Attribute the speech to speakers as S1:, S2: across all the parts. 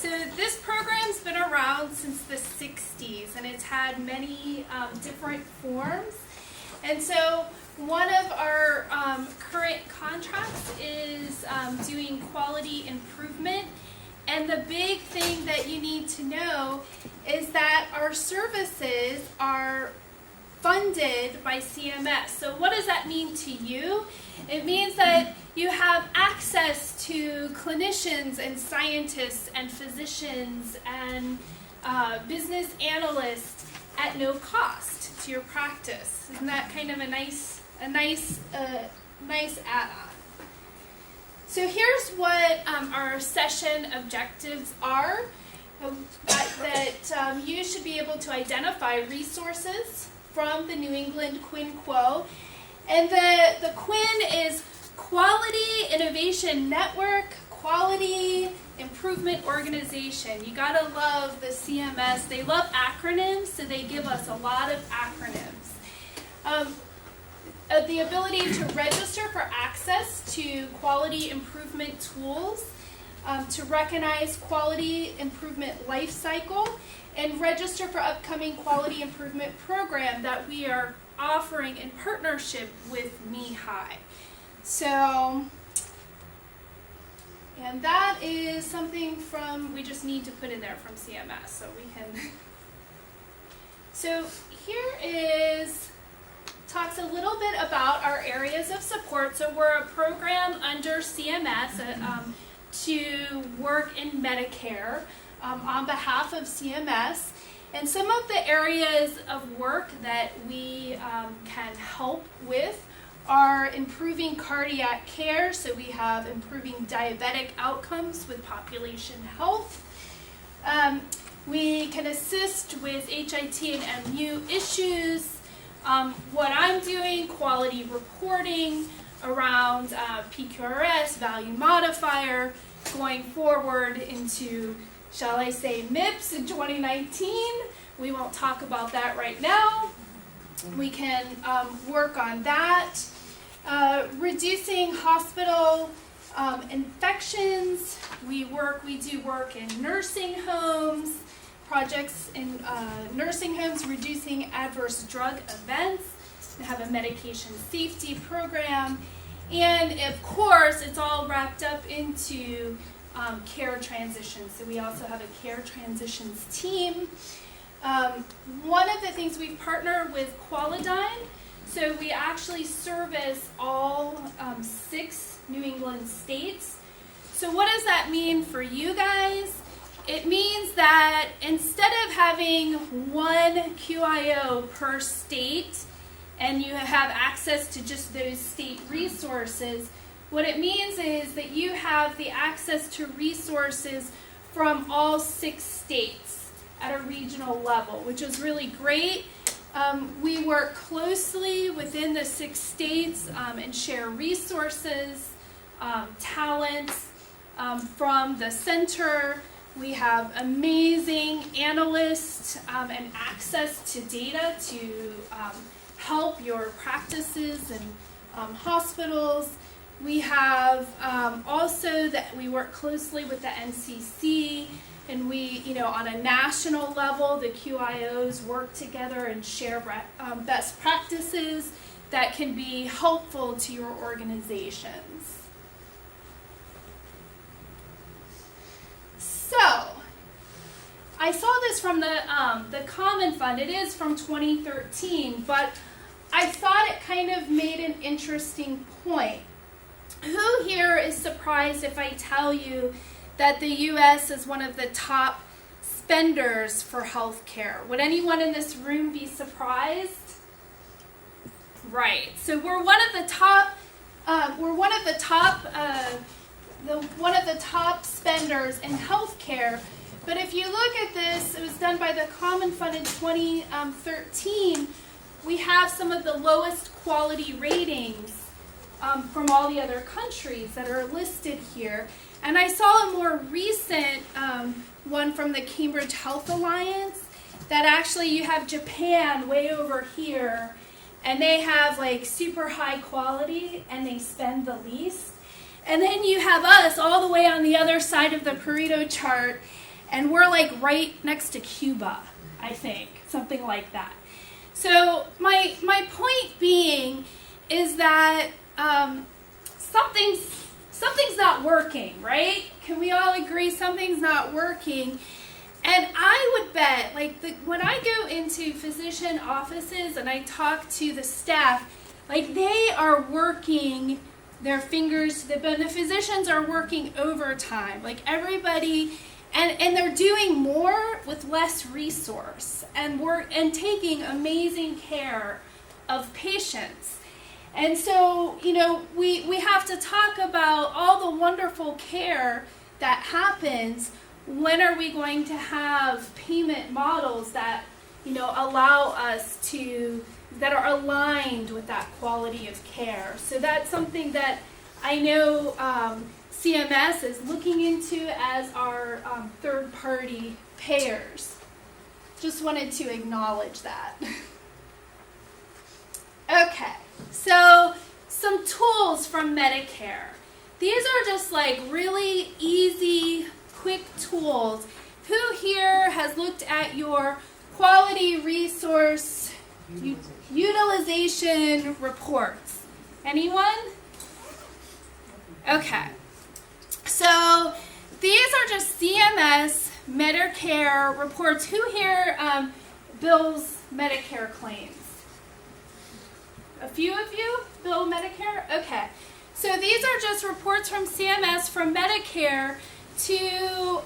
S1: So this program's been around since the 60s, and it's had many different forms. And so one of our current contracts is doing quality improvement. And the big thing that you need to know is that our services are funded by CMS. So what does that mean to you? It means that you have access to clinicians and scientists and physicians and business analysts at no cost to your practice. Isn't that kind of a nice add-on? So here's what our session objectives are. That you should be able to identify resources from the New England QIN-QIO. And the QIN is Quality Innovation Network, Quality Improvement Organization. You gotta love the CMS. They love acronyms, so they give us a lot of acronyms. The ability to register for access to quality improvement tools, to recognize quality improvement lifecycle, and register for upcoming quality improvement program that we are offering in partnership with MeHi. So, and that is something we just need to put in there from CMS, so we can. So here talks a little bit about our areas of support. So we're a program under CMS to work in Medicare on behalf of CMS. And some of the areas of work that we can help with are improving cardiac care. So we have improving diabetic outcomes with population health. We can assist with HIT and MU issues. What I'm doing, quality reporting around PQRS, value modifier, going forward into, shall I say, MIPS in 2019. We won't talk about that right now. We can work on that. Reducing hospital infections. We do work in nursing homes, projects in nursing homes, reducing adverse drug events. We have a medication safety program. And of course, it's all wrapped up into care transitions. So we also have a care transitions team. One of the things we partner with Qualidyne. So we actually service all 6 New England states. So what does that mean for you guys? It means that instead of having one QIO per state, and you have access to just those state resources, what it means is that you have the access to resources from all 6 states at a regional level, which is really great. We work closely within the 6 states and share resources, talents from the center. We have amazing analysts and access to data to help your practices and hospitals. We have also that we work closely with the NCC, and we, on a national level, the QIOs work together and share best practices that can be helpful to your organizations. So, I saw this from the Common Fund. It is from 2013, but I thought it kind of made an interesting point. Who here is surprised if I tell you that the U.S. is one of the top spenders for health care? Would anyone in this room be surprised? Right. So we're one of the top spenders in health care. But if you look at this, it was done by the Common Fund in 2013. We have some of the lowest quality ratings from all the other countries that are listed here. And I saw a more recent one from the Cambridge Health Alliance that actually you have Japan way over here, and they have like super high quality and they spend the least. And then you have us all the way on the other side of the Pareto chart, And we're like right next to Cuba, I think, something like that. So my point being is that something's not working, right? Can we all agree something's not working? And I would bet, like when I go into physician offices and I talk to the staff, like they are working their fingers to the bone. The physicians are working overtime, like everybody, and they're doing more with less resource and taking amazing care of patients. And so, you know, we have to talk about all the wonderful care that happens. When are we going to have payment models that, you know, allow us to, that are aligned with that quality of care? So that's something that I know CMS is looking into as our third-party payers. Just wanted to acknowledge that. Okay, so some tools from Medicare. These are just like really easy, quick tools. Who here has looked at your quality resource utilization reports? Anyone? Okay. So these are just CMS Medicare reports. Who here bills Medicare claims? A few of you bill Medicare? Okay. So these are just reports from CMS from Medicare to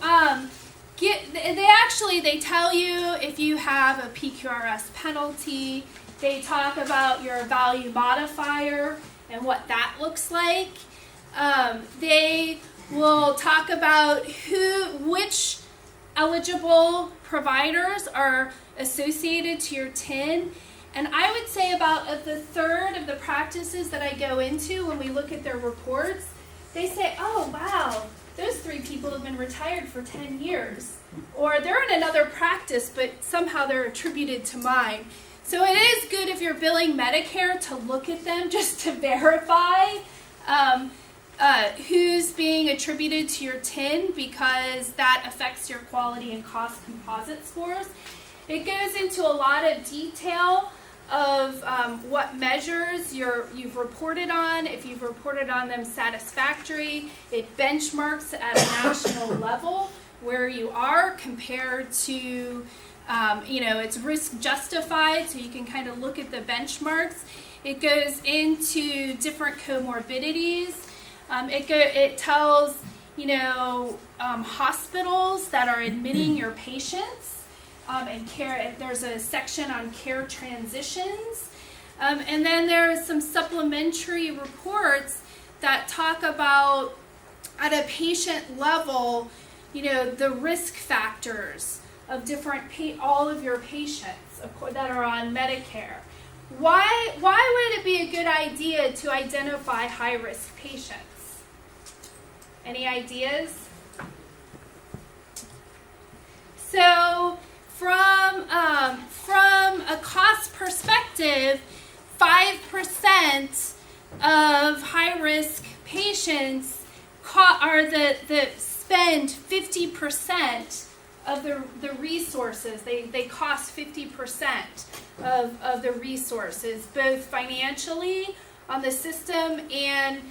S1: they tell you if you have a PQRS penalty. They talk about your value modifier and what that looks like. They will talk about which eligible providers are associated to your TIN. And I would say about a third of the practices that I go into when we look at their reports, they say, oh, wow, those 3 people have been retired for 10 years. Or they're in another practice, but somehow they're attributed to mine. So it is good if you're billing Medicare to look at them just to verify who's being attributed to your TIN, because that affects your quality and cost composite scores. It goes into a lot of detail of what measures you've reported on, if you've reported on them satisfactory. It benchmarks at a national level where you are compared to, it's risk justified, so you can kind of look at the benchmarks. It goes into different comorbidities. It tells, hospitals that are admitting your patients. And care. There's a section on care transitions. And then there's some supplementary reports that talk about, at a patient level, the risk factors of all of your patients that are on Medicare. Why would it be a good idea to identify high-risk patients? Any ideas? So, from a cost perspective, 5% of high-risk patients spend 50% of the resources. They cost 50% of the resources, both financially on the system and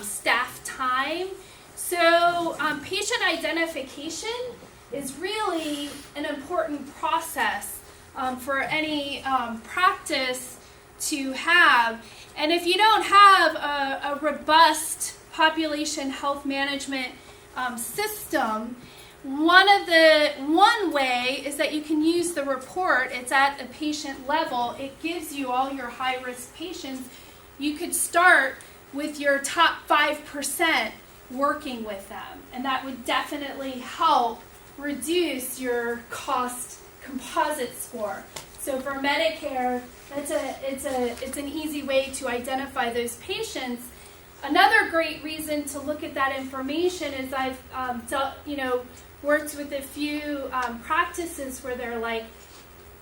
S1: staff time. So patient identification is really an important process for any practice to have. And if you don't have a robust population health management system, one way is that you can use the report. It's at a patient level. It gives you all your high-risk patients. You could start with your top 5% working with them, and that would definitely help reduce your cost composite score. So for Medicare, it's an easy way to identify those patients. Another great reason to look at that information is I've worked with a few practices where they're like,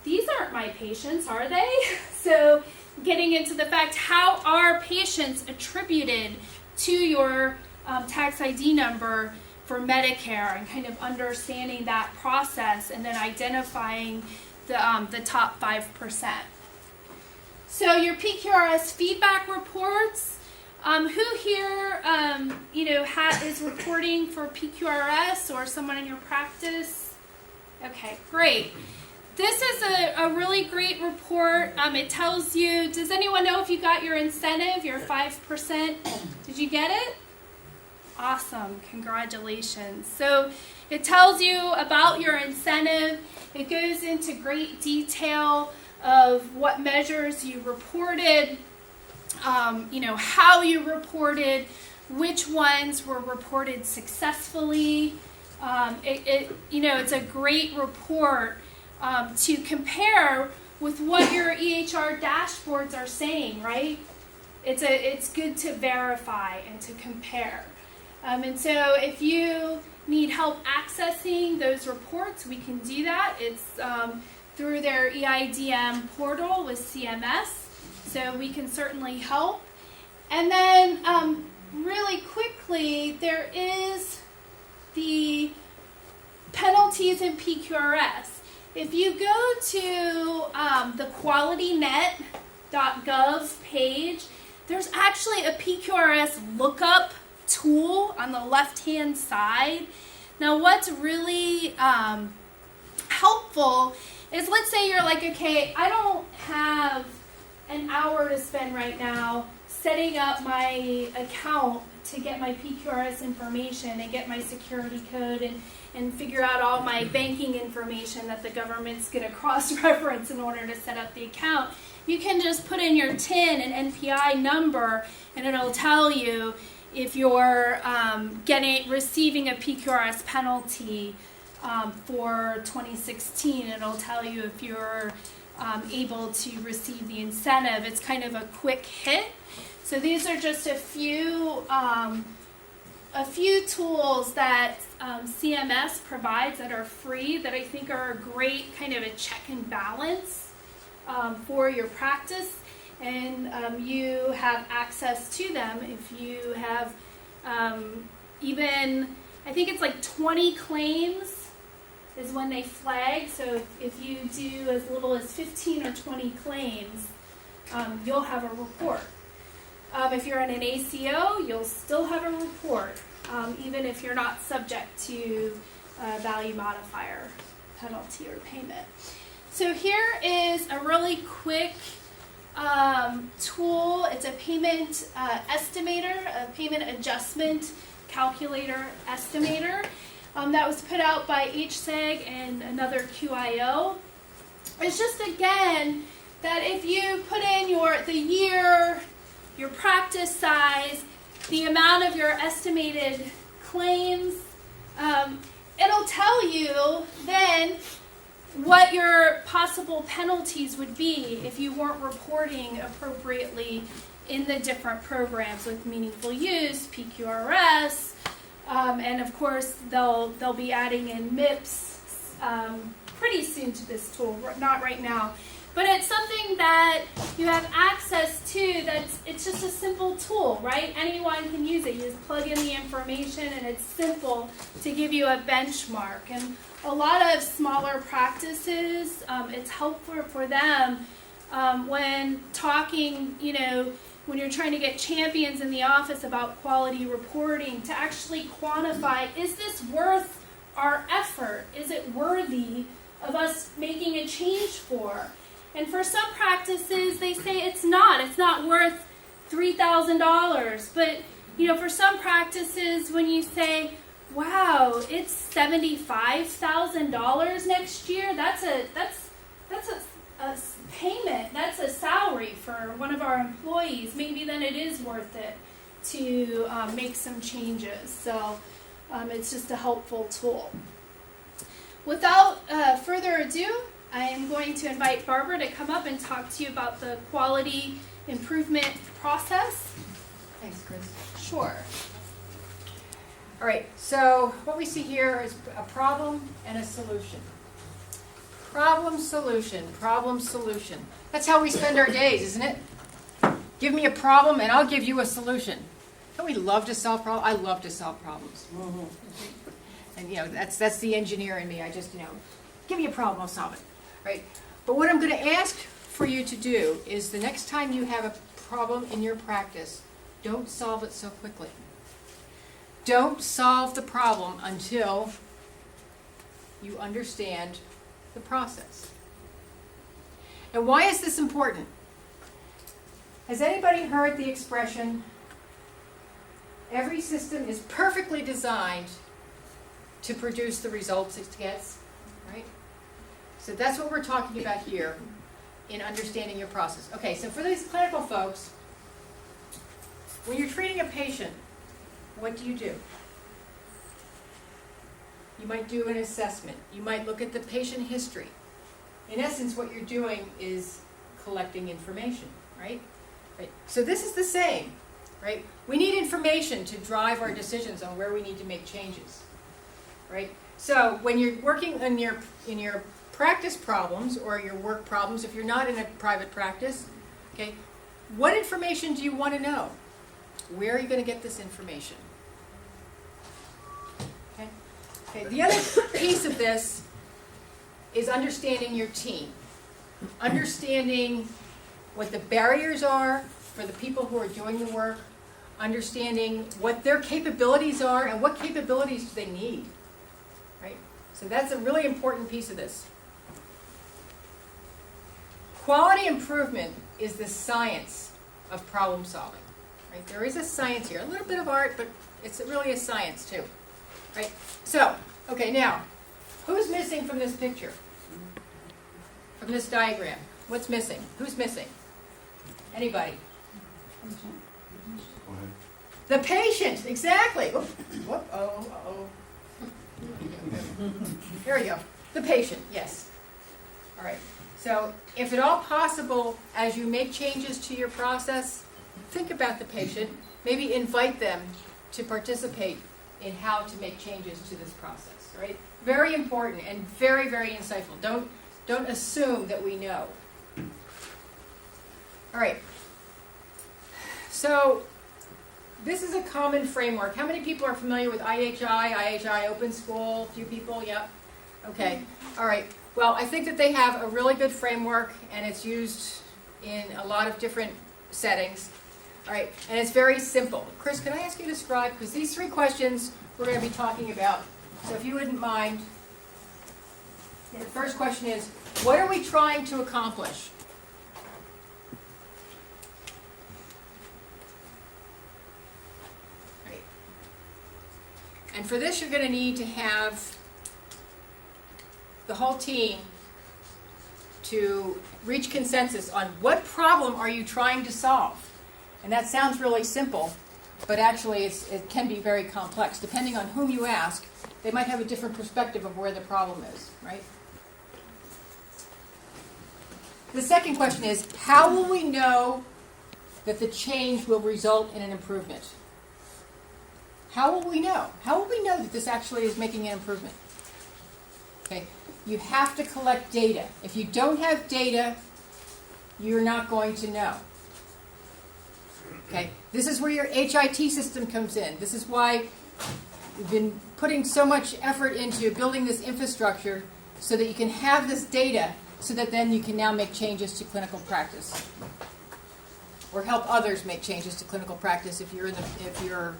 S1: these aren't my patients, are they? So getting into the fact, how are patients attributed to your tax ID number for Medicare, and kind of understanding that process and then identifying the top 5%. So your PQRS feedback reports. Who here, is reporting for PQRS, or someone in your practice? Okay, great. This is a really great report. It tells you, does anyone know if you got your incentive, your 5%? Did you get it? Awesome, congratulations. So it tells you about your incentive. It goes into great detail of what measures you reported, how you reported, which ones were reported successfully. It's a great report to compare with what your EHR dashboards are saying, right? It's good to verify and to compare. And so if you need help accessing those reports, we can do that. It's through their EIDM portal with CMS, so we can certainly help. And then really quickly, there is the penalties in PQRS. If you go to the qualitynet.gov page, there's actually a PQRS lookup tool on the left-hand side. Now, what's really helpful is, let's say you're like, okay, I don't have an hour to spend right now setting up my account to get my PQRS information and get my security code and figure out all my banking information that the government's going to cross-reference in order to set up the account. You can just put in your TIN and NPI number, and it'll tell you if you're receiving a PQRS penalty for 2016. It'll tell you if you're able to receive the incentive. It's kind of a quick hit. So these are just a few tools that CMS provides that are free, that I think are a great kind of a check and balance for your practice. And you have access to them if you have even, I think it's like 20 claims is when they flag. So if you do as little as 15 or 20 claims, you'll have a report. If you're in an ACO, you'll still have a report, even if you're not subject to value modifier penalty or payment. So here is a really quick tool. It's a payment estimator, a payment adjustment calculator estimator that was put out by HSEG and another QIO. It's just, again, that if you put in the year, your practice size, the amount of your estimated claims, it'll tell you then what your possible penalties would be if you weren't reporting appropriately in the different programs with meaningful use, PQRS, and of course they'll be adding in MIPS pretty soon to this tool, not right now. But it's something that you have access to. It's just a simple tool, right? Anyone can use it. You just plug in the information, and it's simple to give you a benchmark. And a lot of smaller practices, it's helpful for them when talking, when you're trying to get champions in the office about quality reporting, to actually quantify, is this worth our effort? Is it worthy of us making a change for? And for some practices, they say it's not worth $3,000. But, for some practices, when you say, wow, it's $75,000 next year, that's a payment, that's a salary for one of our employees, maybe then it is worth it to make some changes. So it's just a helpful tool. Without further ado, I am going to invite Barbara to come up and talk to you about the quality improvement process.
S2: Thanks, Chris.
S1: Sure.
S2: All right, so what we see here is a problem and a solution. Problem, solution, problem, solution. That's how we spend our days, isn't it? Give me a problem and I'll give you a solution. Don't we love to solve problems? I love to solve problems. And that's the engineer in me. I just, give me a problem, I'll solve it. Right? But what I'm going to ask for you to do is the next time you have a problem in your practice, don't solve it so quickly. Don't solve the problem until you understand the process. And why is this important? Has anybody heard the expression, every system is perfectly designed to produce the results it gets, right? So that's what we're talking about here in understanding your process. Okay, so for these clinical folks, when you're treating a patient, what do? You might do an assessment. You might look at the patient history. In essence, what you're doing is collecting information, right? So this is the same, right? We need information to drive our decisions on where we need to make changes, right? So when you're working in your practice problems or your work problems, if you're not in a private practice, okay, what information do you want to know? Where are you going to get this information? Okay. The other piece of this is understanding your team. Understanding what the barriers are for the people who are doing the work. Understanding what their capabilities are and what capabilities do they need. Right? So that's a really important piece of this. Quality improvement is the science of problem solving. Right? There is a science here. A little bit of art, but it's really a science too. Right? So, okay, now, who's missing from this picture? From this diagram? What's missing? Who's missing? Anybody?
S3: Go ahead.
S2: The patient, exactly. Oh. Here we go. The patient, yes. All right. So, if at all possible, as you make changes to your process, think about the patient. Maybe invite them to participate in how to make changes to this process, right? Very important and very, very insightful. Don't assume that we know. All right. So this is a common framework. How many people are familiar with IHI Open School? A few people? Yep. Okay. All right. Well, I think that they have a really good framework, and it's used in a lot of different settings. All right, and it's very simple. Chris, can I ask you to describe, because these 3 questions we're going to be talking about, so if you wouldn't mind. The first question is, what are we trying to accomplish? Right. And for this, you're going to need to have the whole team to reach consensus on what problem are you trying to solve. And that sounds really simple, but actually it can be very complex. Depending on whom you ask, they might have a different perspective of where the problem is, right? The second question is, how will we know that the change will result in an improvement? How will we know? How will we know that this actually is making an improvement? Okay, you have to collect data. If you don't have data, you're not going to know. Okay, this is where your HIT system comes in. This is why we've been putting so much effort into building this infrastructure so that you can have this data so that then you can now make changes to clinical practice. Or help others make changes to clinical practice if you're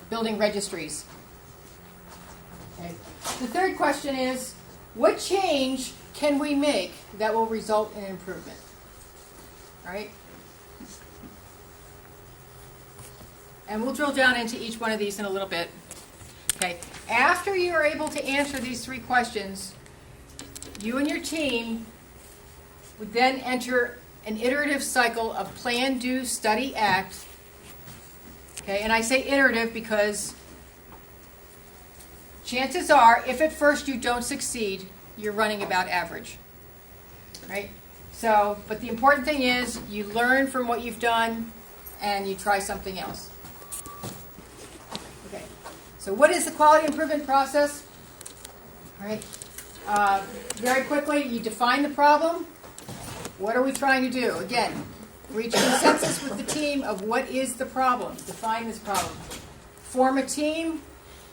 S2: building registries. Okay. The third question is, what change can we make that will result in improvement? All right? And we'll drill down into each one of these in a little bit. Okay. After you are able to answer these 3 questions, you and your team would then enter an iterative cycle of plan, do, study, act. Okay, and I say iterative because chances are, if at first you don't succeed, you're running about average. Right? So, but the important thing is you learn from what you've done and you try something else. Okay. So what is the quality improvement process? All right. Very quickly, you define the problem. What are we trying to do? Again, reach consensus with the team of what is the problem, define this problem. Form a team.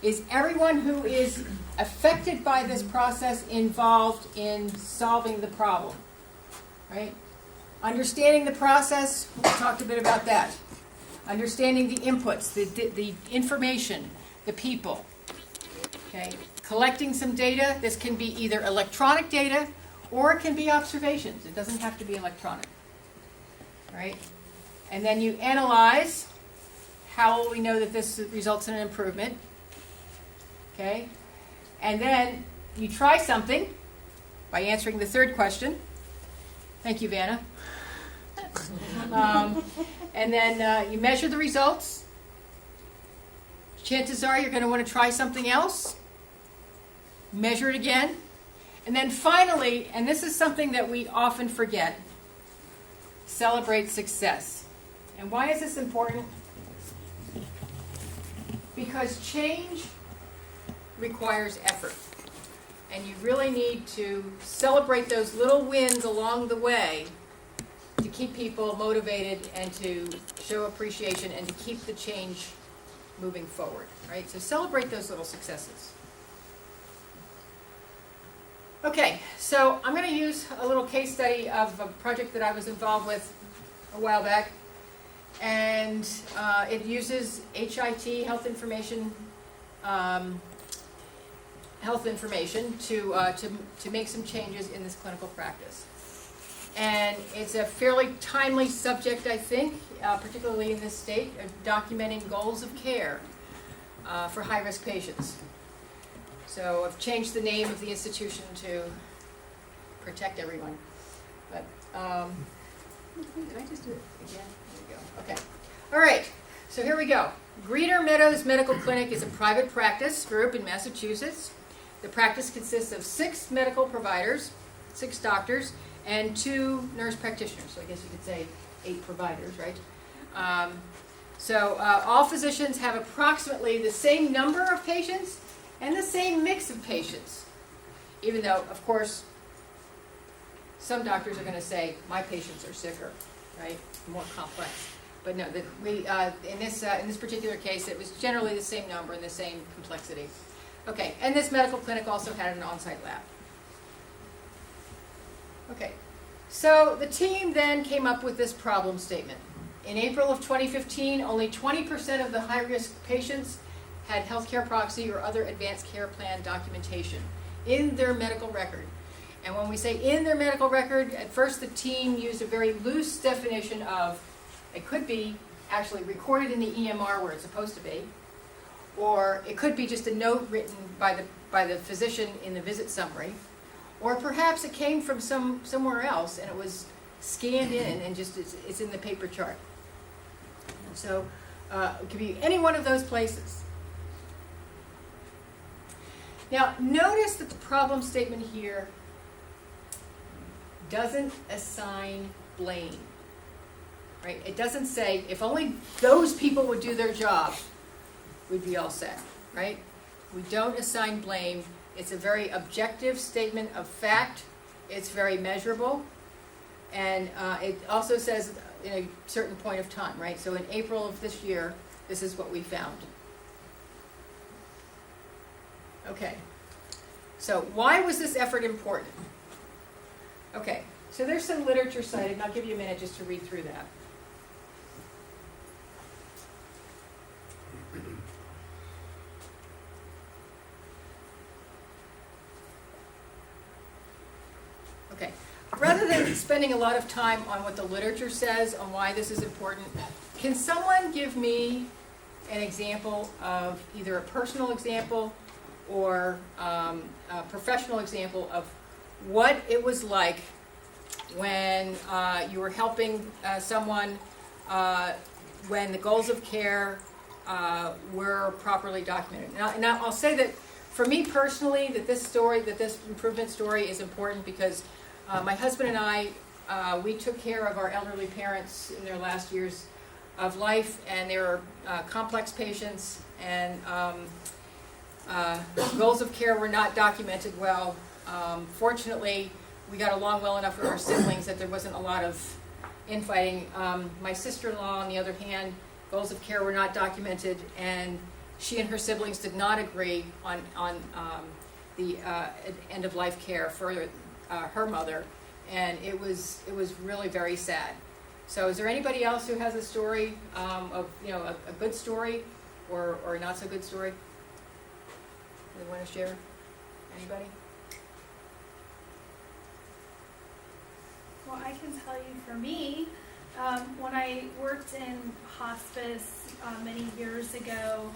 S2: Is everyone who is affected by this process involved in solving the problem? Right? Understanding the process, we talked a bit about that. Understanding the inputs, the information, the people. Okay? Collecting some data. This can be either electronic data or it can be observations. It doesn't have to be electronic. Right? And then you analyze. How will we know that this results in an improvement? Okay? And then you try something by answering the third question. Thank you, Vanna. And then you measure the results. Chances are you're going to want to try something else. Measure it again. And then finally, and this is something that we often forget, celebrate success. And why is this important? Because change requires effort. And you really need to celebrate those little wins along the way to keep people motivated and to show appreciation and to keep the change moving forward, right? So celebrate those little successes. Okay, so I'm going to use a little case study of a project that I was involved with a while back. And it uses HIT, health information to make some changes in this clinical practice. And it's a fairly timely subject, I think, particularly in this state, of documenting goals of care for high-risk patients. So I've changed the name of the institution to Protect Everyone. But did I just do it again? There we go. Okay. All right. So here we go. Greener Meadows Medical Clinic is a private practice group in Massachusetts. The practice consists of 6 medical providers, 6 doctors, and 2 nurse practitioners. So I guess you could say 8 providers, right? All physicians have approximately the same number of patients and the same mix of patients, even though, of course, some doctors are going to say, my patients are sicker, right? More complex. But no, in this particular case, it was generally the same number and the same complexity. Okay, and this medical clinic also had an on-site lab. Okay, so the team then came up with this problem statement. In April of 2015, only 20% of the high-risk patients had healthcare proxy or other advanced care plan documentation in their medical record. And when we say in their medical record, at first the team used a very loose definition of it could be actually recorded in the EMR where it's supposed to be, or it could be just a note written by the physician in the visit summary, or perhaps it came from somewhere else and it was scanned in and just it's in the paper chart. So it could be any one of those places. Now notice that the problem statement here doesn't assign blame. Right? It doesn't say, if only those people would do their job, we'd be all set, right? We don't assign blame. It's a very objective statement of fact. It's very measurable. And it also says in a certain point of time, right? So in April of this year, this is what we found. Okay. So why was this effort important? Okay. So there's some literature cited, and I'll give you a minute just to read through that. Okay. Rather than spending a lot of time on what the literature says on why this is important, can someone give me an example of either a personal example or a professional example of what it was like when you were helping someone when the goals of care were properly documented? Now I'll say that for me personally, that this improvement story is important because my husband and I, we took care of our elderly parents in their last years of life, and they were complex patients, and goals of care were not documented well. Fortunately, we got along well enough with our siblings that there wasn't a lot of infighting. My sister-in-law, on the other hand, goals of care were not documented, and she and her siblings did not agree on the end-of-life care for her mother, and it was really very sad. So is there anybody else who has a story of, a good story or a not so good story? They want to share? Anybody?
S1: Well, I can tell you for me, when I worked in hospice many years ago,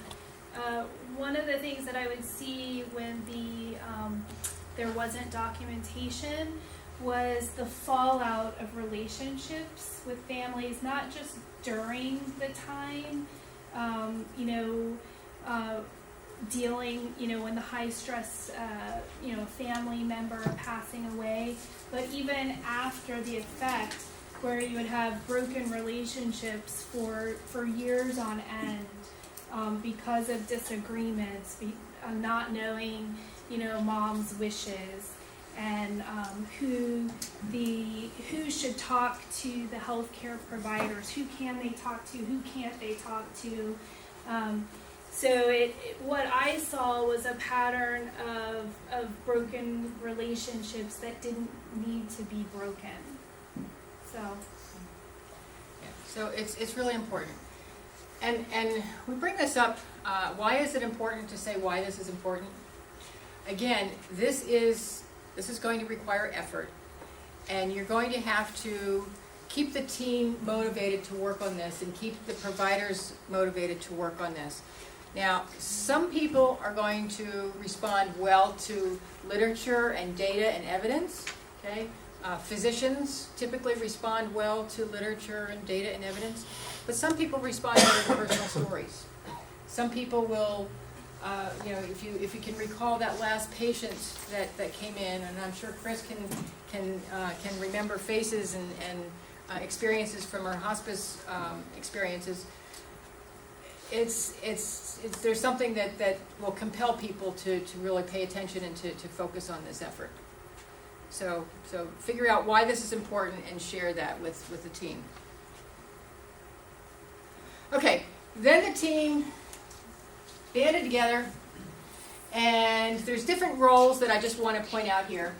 S1: one of the things that I would see when there wasn't documentation was the fallout of relationships with families, not just during the time, dealing, when the high stress, family member passing away, but even after the effect, where you would have broken relationships for years on end, because of disagreements, not knowing, mom's wishes, and who should talk to the healthcare providers, who can they talk to, who can't they talk to. So what I saw was a pattern of broken relationships that didn't need to be broken.
S2: So it's really important. And we bring this up, why is it important to say why this is important? Again, this is going to require effort, and you're going to have to keep the team motivated to work on this and keep the providers motivated to work on this. Now, some people are going to respond well to literature and data and evidence, okay? Physicians typically respond well to literature and data and evidence, but some people respond better to personal stories. Some people will, if you can recall that last patient that came in, and I'm sure Chris can remember faces and experiences from her hospice experiences. There's something that will compel people to really pay attention and to focus on this effort. So figure out why this is important and share that with the team. Okay, then the team banded together, and there's different roles that I just want to point out here.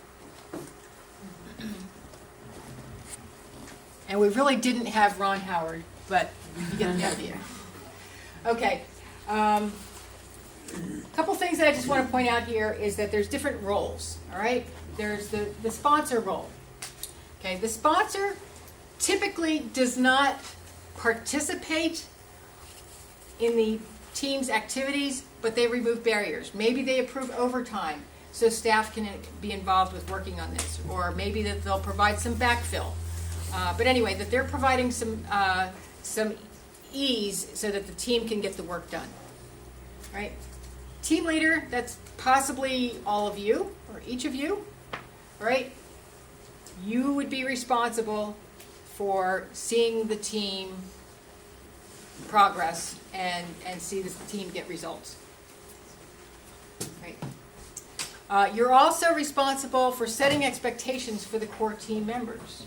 S2: And we really didn't have Ron Howard, but you get the idea. Okay, couple things that I just want to point out here is that there's different roles, all right? There's the sponsor role. Okay, the sponsor typically does not participate in the team's activities, but they remove barriers. Maybe they approve overtime so staff can be involved with working on this, or maybe that they'll provide some backfill. But anyway, that they're providing some ease so that the team can get the work done. All right? Team leader, that's possibly all of you, or each of you. All right? You would be responsible for seeing the team progress and see the team get results. Right. You're also responsible for setting expectations for the core team members.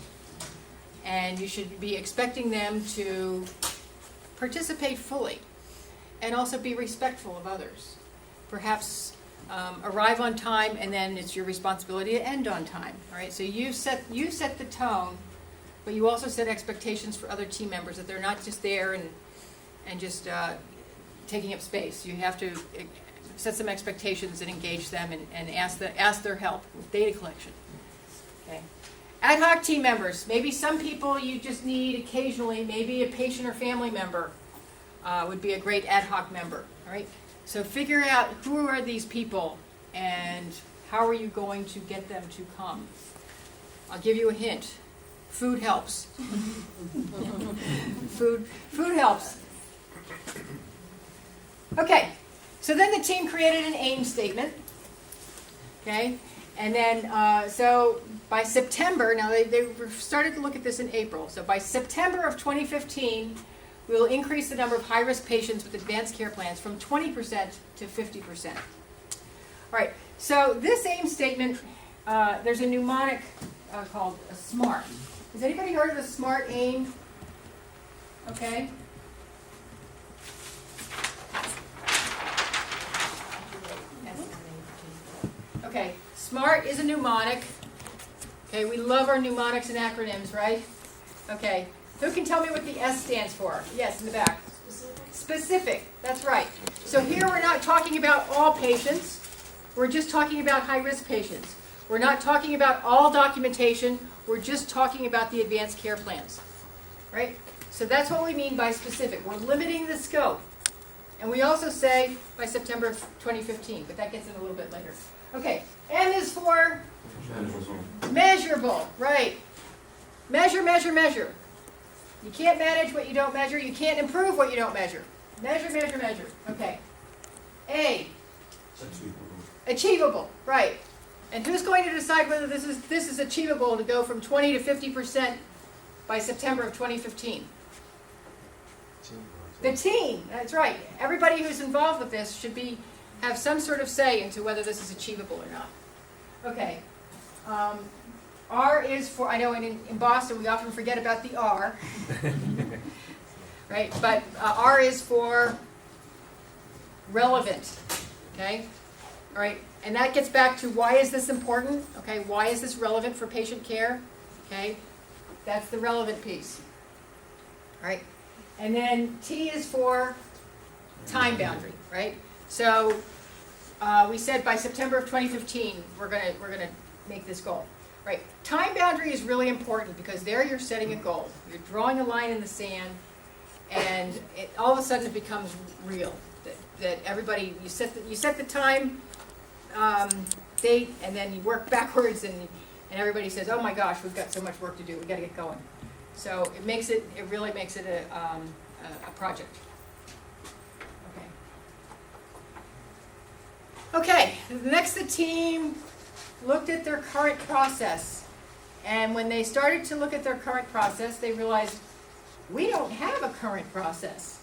S2: And you should be expecting them to participate fully and also be respectful of others. Perhaps arrive on time, and then it's your responsibility to end on time. All right? So you set the tone, but you also set expectations for other team members, that they're not just there and just taking up space. You have to set some expectations and engage them and ask their help with data collection. Okay. Ad hoc team members. Maybe some people you just need occasionally. Maybe a patient or family member would be a great ad hoc member. All right. So figure out who are these people and how are you going to get them to come. I'll give you a hint. Food helps. Food helps. Okay, so then the team created an aim statement. Okay, and then so by September, now they started to look at this in April. So by September of 2015, we will increase the number of high-risk patients with advanced care plans from 20% to 50%. All right, so this aim statement, there's a mnemonic called SMART. Has anybody heard of the SMART aim? Okay. Okay, SMART is a mnemonic. Okay, we love our mnemonics and acronyms, right? Okay, who can tell me what the S stands for? Yes, in the back. Specific, that's right. So here we're not talking about all patients. We're just talking about high-risk patients. We're not talking about all documentation. We're just talking about the advanced care plans, right? So that's what we mean by specific. We're limiting the scope. And we also say by September of 2015, but that gets in a little bit later. Okay, M is for measurable, right? Measure, measure, measure. You can't manage what you don't measure. You can't improve what you don't measure. Measure, measure, measure. Okay. A. Achievable, right. And who's going to decide whether this is achievable to go from 20 to 50% by September of 2015? The team, that's right. Everybody who's involved with this should have some sort of say into whether this is achievable or not. Okay. R is for, I know in Boston we often forget about the R. Right, but R is for relevant. Okay? All right, and that gets back to why is this important? Okay, why is this relevant for patient care? Okay, that's the relevant piece. All right, and then T is for time boundary, right? So we said by September of 2015 we're gonna make this goal. Right, time boundary is really important because there you're setting a goal. You're drawing a line in the sand, and all of a sudden it becomes real. That everybody you set the time date, and then you work backwards, and everybody says, "Oh my gosh, we've got so much work to do. We got to get going." So it really makes it a project. Okay. Next, the team looked at their current process, and when they started to look at their current process, they realized we don't have a current process.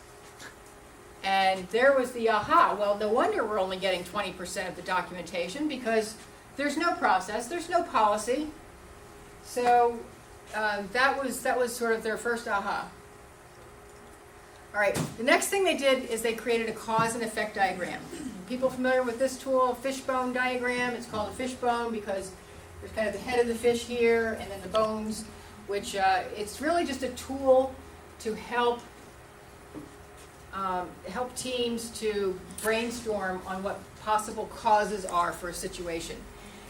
S2: And there was the aha, well, no wonder we're only getting 20% of the documentation because there's no process, there's no policy. So that was sort of their first aha. All right, the next thing they did is they created a cause and effect diagram. People familiar with this tool, fishbone diagram? It's called a fishbone because there's kind of the head of the fish here and then the bones, which it's really just a tool to help teams to brainstorm on what possible causes are for a situation.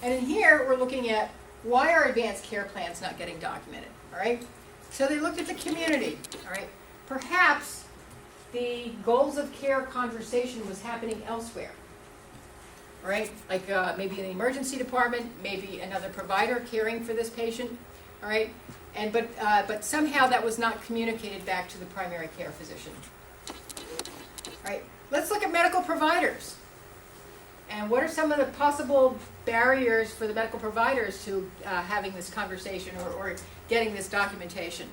S2: And in here, we're looking at why are advanced care plans not getting documented, all right? So they looked at the community, all right? Perhaps the goals of care conversation was happening elsewhere, all right? Like maybe in the emergency department, maybe another provider caring for this patient, all right? And but somehow that was not communicated back to the primary care physician. All right, let's look at medical providers. And what are some of the possible barriers for the medical providers to having this conversation or getting this documentation?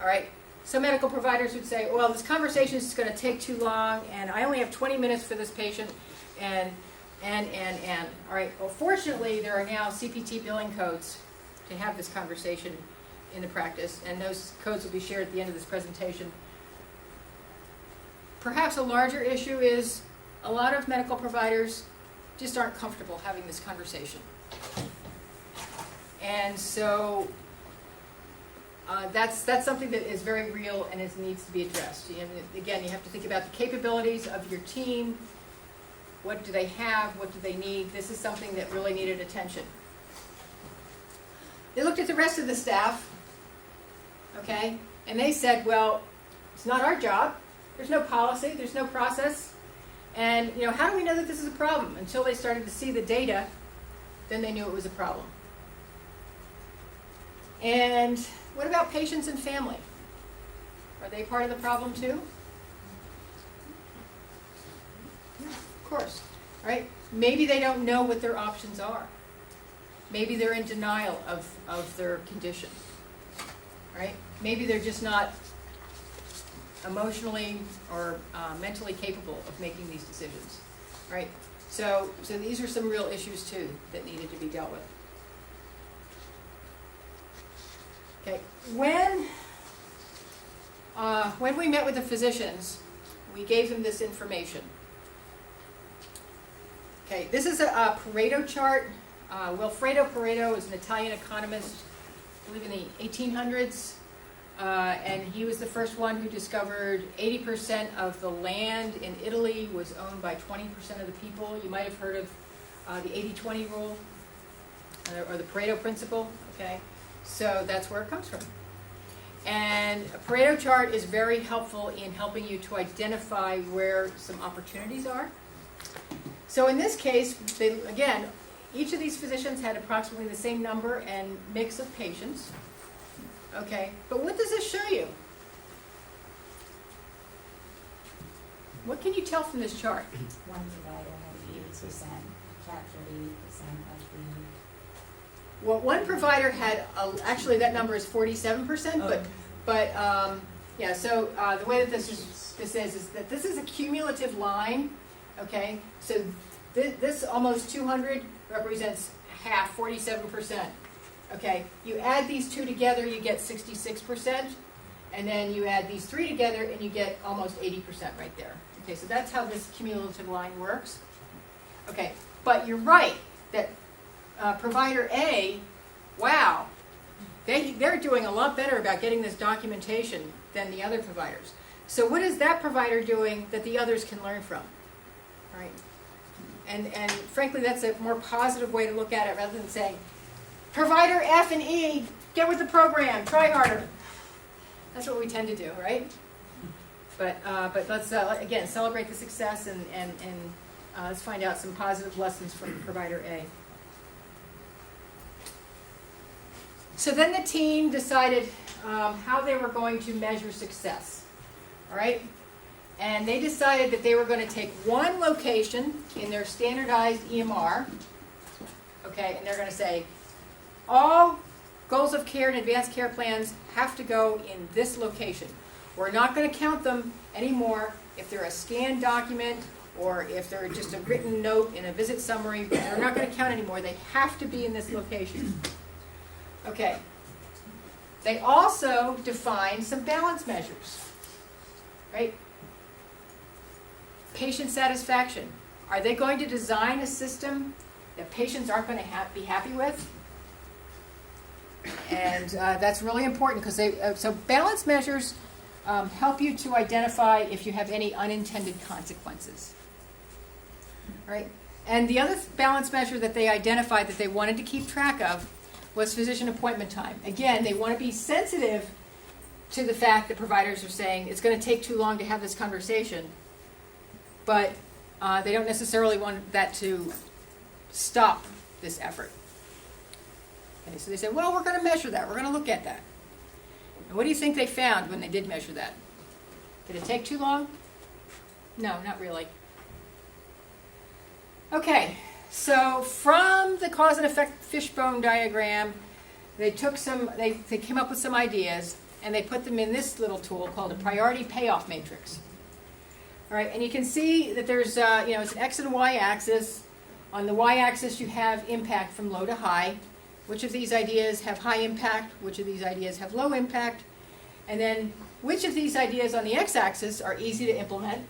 S2: All right, some medical providers would say, well, this conversation is going to take too long, and I only have 20 minutes for this patient, and. All right, well, fortunately, there are now CPT billing codes to have this conversation in the practice, and those codes will be shared at the end of this presentation. Perhaps a larger issue is a lot of medical providers just aren't comfortable having this conversation. And so that's something that is very real and needs to be addressed. Again, you have to think about the capabilities of your team. What do they have? What do they need? This is something that really needed attention. They looked at the rest of the staff, okay, and they said, well, it's not our job. There's no policy, there's no process, and how do we know that this is a problem? Until they started to see the data, then they knew it was a problem. And what about patients and family? Are they part of the problem too? Yeah, of course, right? Maybe they don't know what their options are. Maybe they're in denial of their condition, right? Maybe they're just not emotionally or mentally capable of making these decisions, right? So these are some real issues too that needed to be dealt with. Okay, when we met with the physicians, we gave them this information. Okay, this is a Pareto chart. Wilfredo Pareto is an Italian economist, I believe in the 1800s, and he was the first one who discovered 80% of the land in Italy was owned by 20% of the people. You might have heard of the 80-20 rule, or the Pareto principle, okay? So that's where it comes from. And a Pareto chart is very helpful in helping you to identify where some opportunities are. So in this case, again, each of these physicians had approximately the same number and mix of patients. Okay, but what does this show you? What can you tell from this chart?
S3: One provider had 80%, captured 80% of the.
S2: Well, one provider had, actually that number is 47%, but yeah, so the way that this is that this is a cumulative line, okay? So this almost 200 represents half, 47%, okay? You add these two together, you get 66%, and then you add these three together, and you get almost 80% right there. Okay, so that's how this cumulative line works. Okay, but you're right that provider A, wow, they're doing a lot better about getting this documentation than the other providers. So what is that provider doing that the others can learn from? Right? And frankly, that's a more positive way to look at it rather than saying, provider F and E, get with the program, try harder. That's what we tend to do, right? But let's, again, celebrate the success and let's find out some positive lessons from provider A. So then the team decided how they were going to measure success, all right? And they decided that they were going to take one location in their standardized EMR, okay, and they're going to say, all goals of care and advanced care plans have to go in this location. We're not going to count them anymore if they're a scanned document or if they're just a written note in a visit summary. We're not going to count anymore. They have to be in this location. Okay. They also define some balance measures, right? Patient satisfaction. Are they going to design a system that patients aren't going to be happy with? And that's really important because so balance measures help you to identify if you have any unintended consequences. All right? And the other balance measure that they identified that they wanted to keep track of was physician appointment time. Again, they want to be sensitive to the fact that providers are saying it's going to take too long to have this conversation, but they don't necessarily want that to stop this effort. Okay, so they said, well, we're going to measure that. We're going to look at that. And what do you think they found when they did measure that? Did it take too long? No, not really. Okay, so from the cause and effect fishbone diagram, they took they came up with some ideas, and they put them in this little tool called a priority payoff matrix. All right, and you can see that there's, it's an X and Y axis. On the Y axis, you have impact from low to high. Which of these ideas have high impact? Which of these ideas have low impact? And then which of these ideas on the x-axis are easy to implement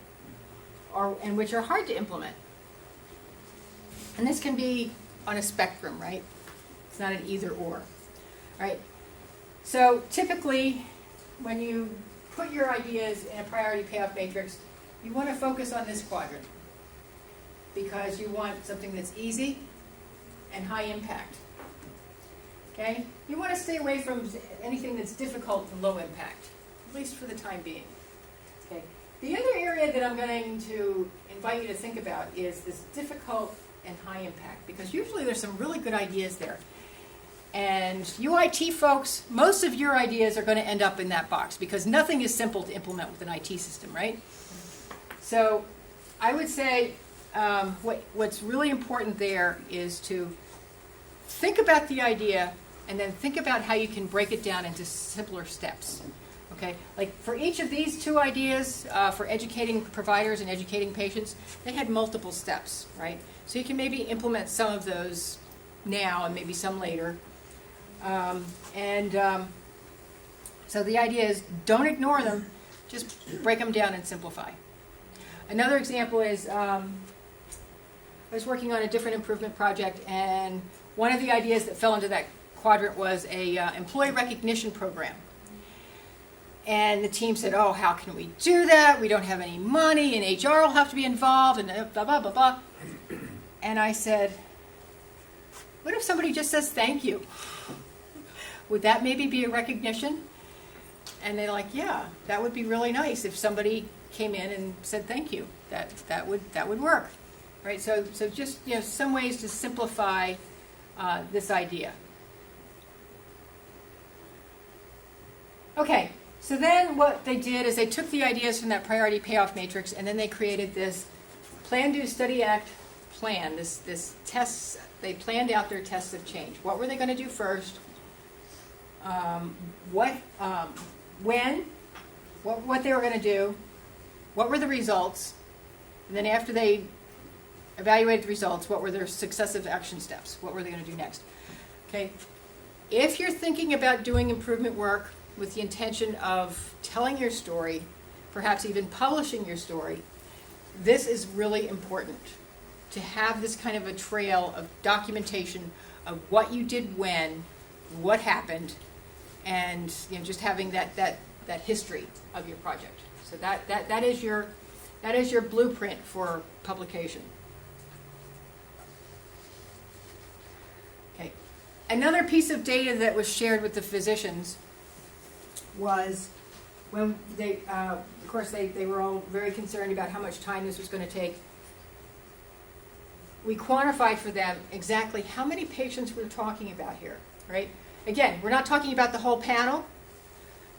S2: and which are hard to implement? And this can be on a spectrum, right? It's not an either or, right? So typically, when you put your ideas in a priority payoff matrix, you want to focus on this quadrant because you want something that's easy and high impact. Okay? You want to stay away from anything that's difficult and low impact, at least for the time being. Okay? The other area that I'm going to invite you to think about is this difficult and high impact, because usually there's some really good ideas there. And UIT folks, most of your ideas are going to end up in that box because nothing is simple to implement with an IT system, right? So I would say what's really important there is to think about the idea and then think about how you can break it down into simpler steps. Okay, like for each of these two ideas, for educating providers and educating patients, they had multiple steps, right? So you can maybe implement some of those now and maybe some later. So the idea is don't ignore them, just break them down and simplify. Another example is I was working on a different improvement project, and one of the ideas that fell into that quadrant was a employee recognition program. And the team said, oh, how can we do that? We don't have any money, and HR will have to be involved, and blah, blah, blah, blah. And I said, what if somebody just says thank you? Would that maybe be a recognition? And they're like, yeah, that would be really nice if somebody came in and said thank you. That would work, right? So just some ways to simplify this idea. Okay, so then what they did is they took the ideas from that priority payoff matrix, and then they created this plan, do, study, act plan. This tests. They planned out their tests of change. What were they going to do first? When, what they were going to do, what were the results, and then after they evaluated the results, what were their successive action steps? What were they going to do next? Okay, if you're thinking about doing improvement work with the intention of telling your story, perhaps even publishing your story, this is really important to have this kind of a trail of documentation of what you did when, what happened, and just having that history of your project. So that is your blueprint for publication. Okay. Another piece of data that was shared with the physicians was when they, of course, they were all very concerned about how much time this was going to take. We quantified for them exactly how many patients we're talking about here, right? Again, we're not talking about the whole panel.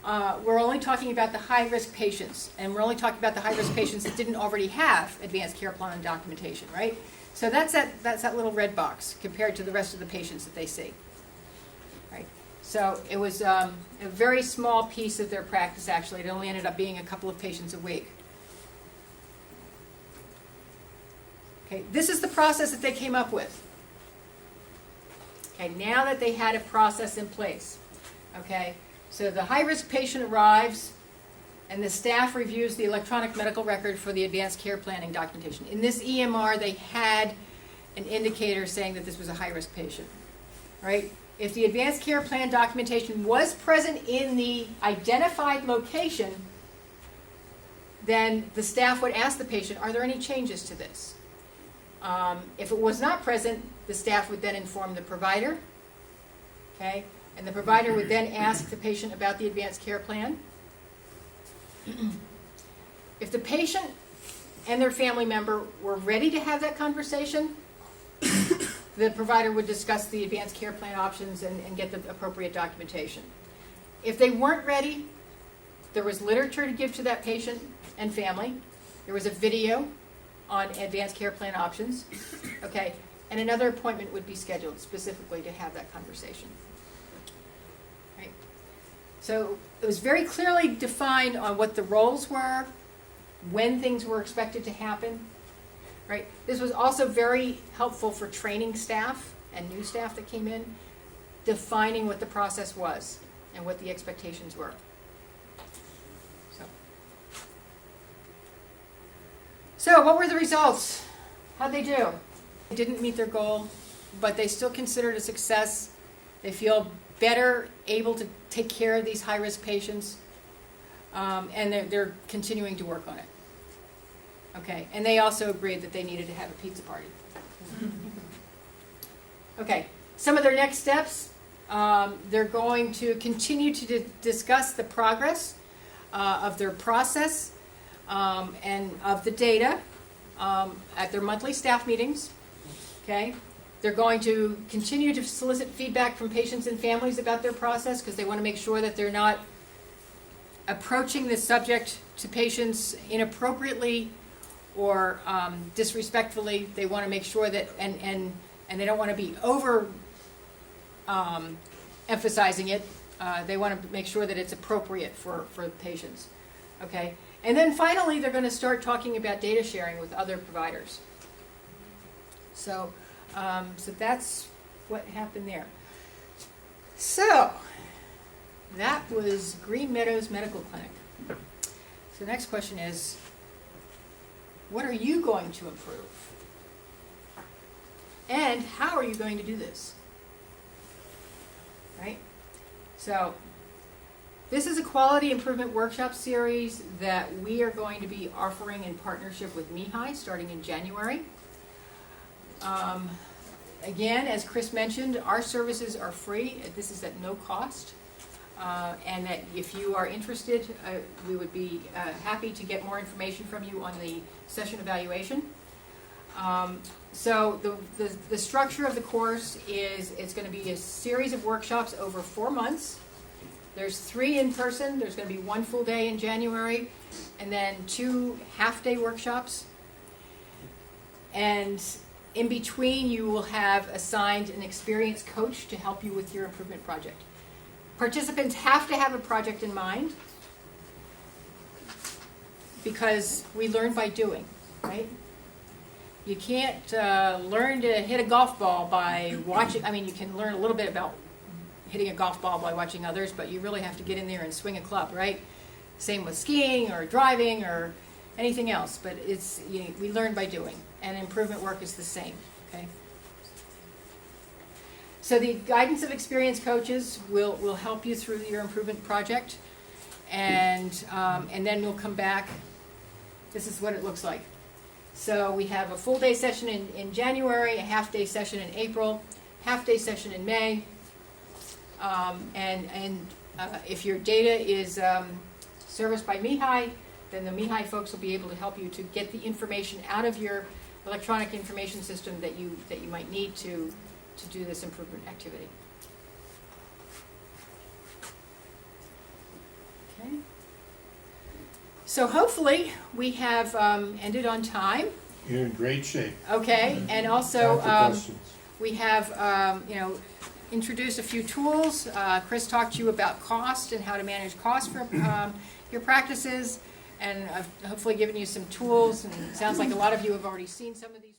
S2: We're only talking about the high-risk patients, and we're only talking about the high-risk patients that didn't already have advanced care plan and documentation, right? So that's that little red box compared to the rest of the patients that they see, right? So it was a very small piece of their practice, actually. It only ended up being a couple of patients a week. Okay, this is the process that they came up with. Okay, now that they had a process in place, okay, so the high-risk patient arrives, and the staff reviews the electronic medical record for the advanced care planning documentation. In this EMR, they had an indicator saying that this was a high-risk patient, right? If the advanced care plan documentation was present in the identified location, then the staff would ask the patient, are there any changes to this? If it was not present, the staff would then inform the provider, okay? And the provider would then ask the patient about the advanced care plan. If the patient and their family member were ready to have that conversation, the provider would discuss the advanced care plan options and get the appropriate documentation. If they weren't ready, there was literature to give to that patient and family. There was a video on advanced care plan options, okay? And another appointment would be scheduled specifically to have that conversation. Right? So it was very clearly defined on what the roles were, when things were expected to happen, right? This was also very helpful for training staff and new staff that came in, defining what the process was and what the expectations were. So what were the results? How'd they do? They didn't meet their goal, but they still considered a success. They feel better able to take care of these high-risk patients, and they're continuing to work on it. Okay, and they also agreed that they needed to have a pizza party. Okay, some of their next steps, they're going to continue to discuss the progress of their process and of the data at their monthly staff meetings. Okay, they're going to continue to solicit feedback from patients and families about their process because they want to make sure that they're not approaching the subject to patients inappropriately or disrespectfully. They want to make sure that, and they don't want to be over emphasizing it. They want to make sure that it's appropriate for patients. Okay, and then finally they're going to start talking about data sharing with other providers. So that's what happened there. So that was Green Meadows Medical Clinic. So the next question is, what are you going to improve? And how are you going to do this? Right? So, this is a quality improvement workshop series that we are going to be offering in partnership with MIHI starting in January. Again, as Chris mentioned, our services are free. This is at no cost. And that if you are interested, we would be happy to get more information from you on the session evaluation. So the structure of the course is it's going to be a series of workshops over 4 months. There's 3 in person, there's going to be 1 full day in January, and then 2 half-day workshops. And in between, you will have assigned an experienced coach to help you with your improvement project. Participants have to have a project in mind because we learn by doing, right? You can't learn to hit a golf ball by watching. I mean, you can learn a little bit about hitting a golf ball by watching others, but you really have to get in there and swing a club, right? Same with skiing or driving or anything else, but it's, we learn by doing, and improvement work is the same, okay? So the guidance of experienced coaches will help you through your improvement project, and then we'll come back. This is what it looks like. So we have a full day session in January, a half day session in April, half day session in May, and if your data is serviced by MIHI, then the MIHI folks will be able to help you to get the information out of your electronic information system that you might need to do this improvement activity. Okay. So hopefully we have ended on time.
S4: You're in great shape.
S2: Okay, and also
S4: Time for questions.
S2: we have introduced a few tools. Chris talked to you about cost and how to manage cost for your practices, and I've hopefully given you some tools, and it sounds like a lot of you have already seen some of these.